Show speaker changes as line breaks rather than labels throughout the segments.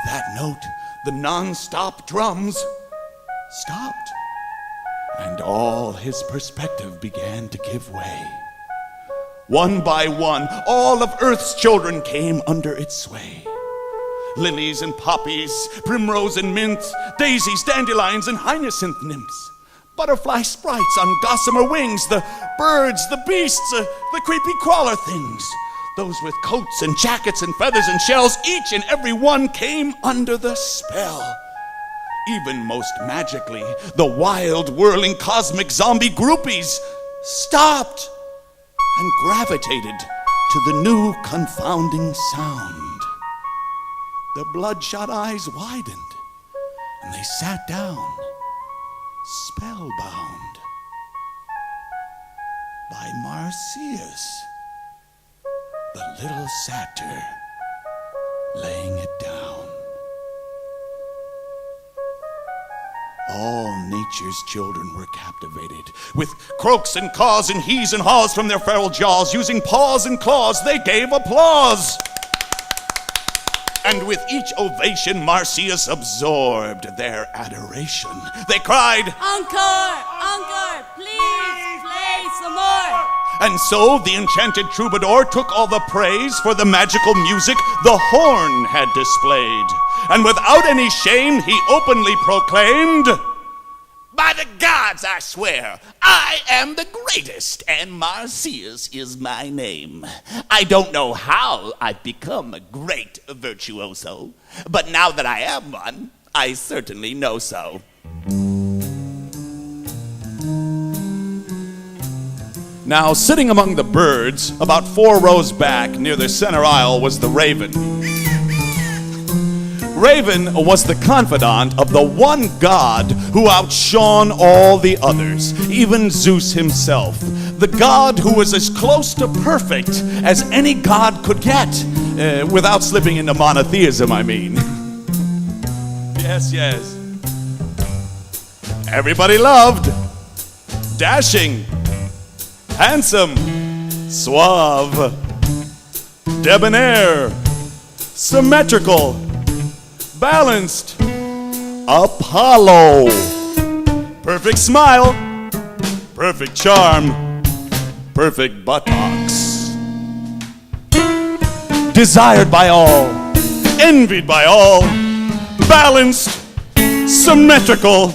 that note, the non-stop drums stopped, and all his perspective began to give way. One by one, all of Earth's children came under its sway. Lilies and poppies, primrose and mint, daisies, dandelions, and hyacinth nymphs, butterfly sprites on gossamer wings, the birds, the beasts, the creepy crawler things, those with coats and jackets and feathers and shells, each and every one came under the spell. Even most magically, the wild, whirling, cosmic zombie groupies stopped and gravitated to the new confounding sound. Their bloodshot eyes widened, and they sat down, spellbound, by Marsyas, the little satyr, laying it down. All nature's children were captivated. With croaks and caws and hees and haws from their feral jaws, using paws and claws, they gave applause. And with each ovation, Marsyas absorbed their adoration. They cried,
"Encore! Encore! Please play some more!"
And so the enchanted troubadour took all the praise for the magical music the horn had displayed. And without any shame, he openly proclaimed, "By the gods, I swear, I am the greatest, and Marsyas is my name. I don't know how I've become a great virtuoso, but now that I am one, I certainly know so." Now, sitting among the birds, about 4 rows back near the center aisle, was the raven. Raven was the confidant of the one god who outshone all the others, even Zeus himself. The god who was as close to perfect as any god could get, without slipping into monotheism, I mean. Yes, yes. Everybody loved, dashing, handsome, suave, debonair, symmetrical, balanced, Apollo. Perfect smile, perfect charm, perfect buttocks. Desired by all, envied by all, balanced, symmetrical,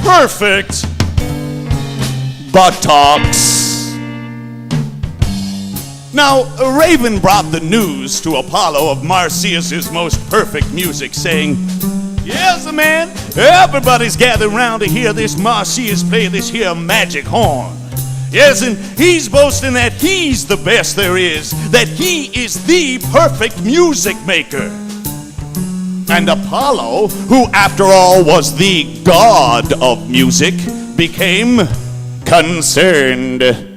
perfect buttocks. Now, Raven brought the news to Apollo of Marsyas' most perfect music, saying, "Yes, man, everybody's gathered round to hear this Marsyas play this here magic horn. Yes, and he's boasting that he's the best there is, that he is the perfect music maker." And Apollo, who after all was the god of music, became concerned.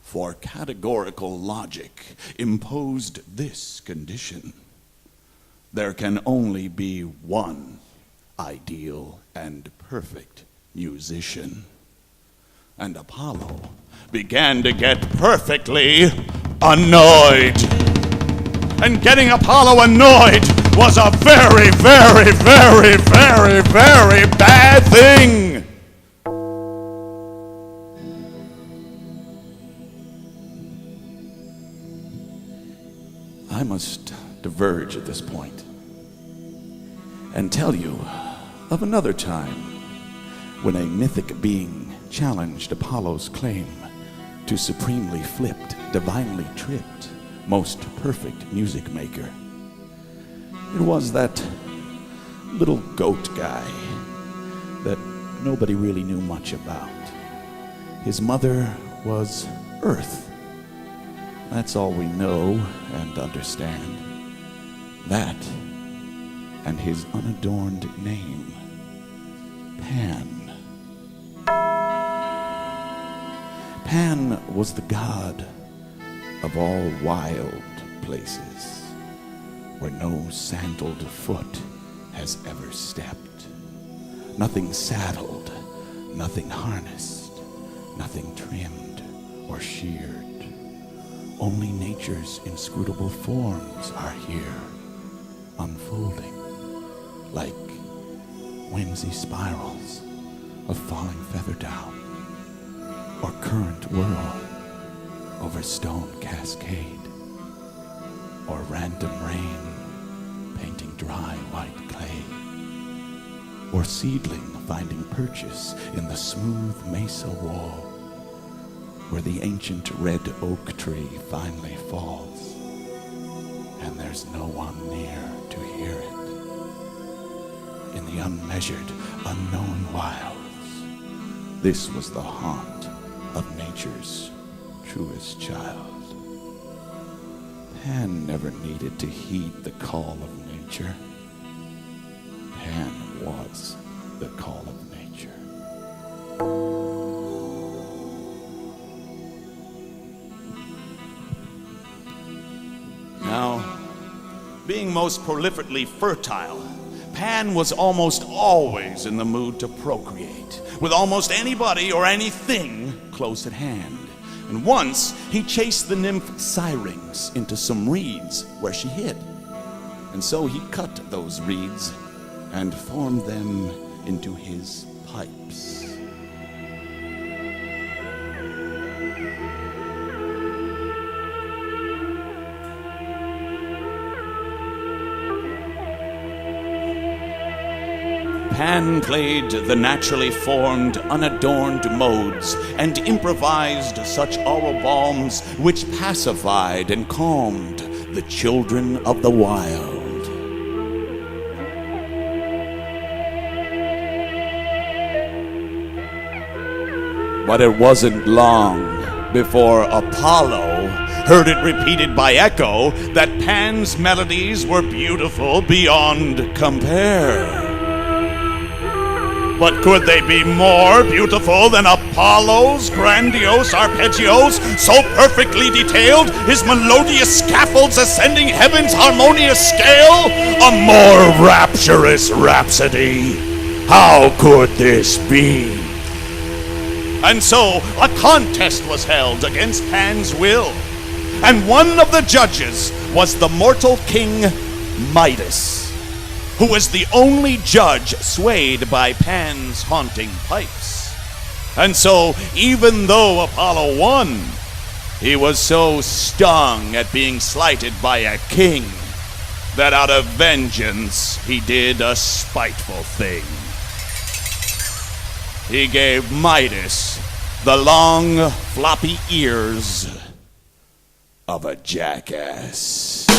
For categorical logic imposed this condition: there can only be one ideal and perfect musician. And Apollo began to get perfectly annoyed. And getting Apollo annoyed was a very, very, very, very, very bad thing. I must diverge at this point and tell you of another time when a mythic being challenged Apollo's claim to supremely flipped, divinely tripped, most perfect music maker. It was that little goat guy that nobody really knew much about. His mother was Earth. That's all we know and understand. That and his unadorned name, Pan. Pan was the god of all wild places where no sandaled foot has ever stepped. Nothing saddled, nothing harnessed, nothing trimmed or sheared. Only nature's inscrutable forms are here. unfolding like whimsy spirals of falling feather down, or current whirl over stone cascade, or random rain painting dry white clay, or seedling finding purchase in the smooth mesa wall, where the ancient red oak tree finally falls, and there's no one near to hear it. In the unmeasured, unknown wilds, this was the haunt of nature's truest child. Pan never needed to heed the call of nature. Pan was the call of nature. Now, being most prolifically fertile, Pan was almost always in the mood to procreate, with almost anybody or anything close at hand. And once, he chased the nymph Syrinx into some reeds where she hid. And so he cut those reeds and formed them into his pipes. Pan played the naturally formed, unadorned modes and improvised such aural balms which pacified and calmed the children of the wild. But it wasn't long before Apollo heard it repeated by echo that Pan's melodies were beautiful beyond compare. But could they be more beautiful than Apollo's grandiose arpeggios, so perfectly detailed, his melodious scaffolds ascending heaven's harmonious scale? A more rapturous rhapsody. How could this be? And so a contest was held against Pan's will, and one of the judges was the mortal king Midas, who was the only judge swayed by Pan's haunting pipes. And so, even though Apollo won, he was so stung at being slighted by a king that out of vengeance he did a spiteful thing. He gave Midas the long, floppy ears of a jackass.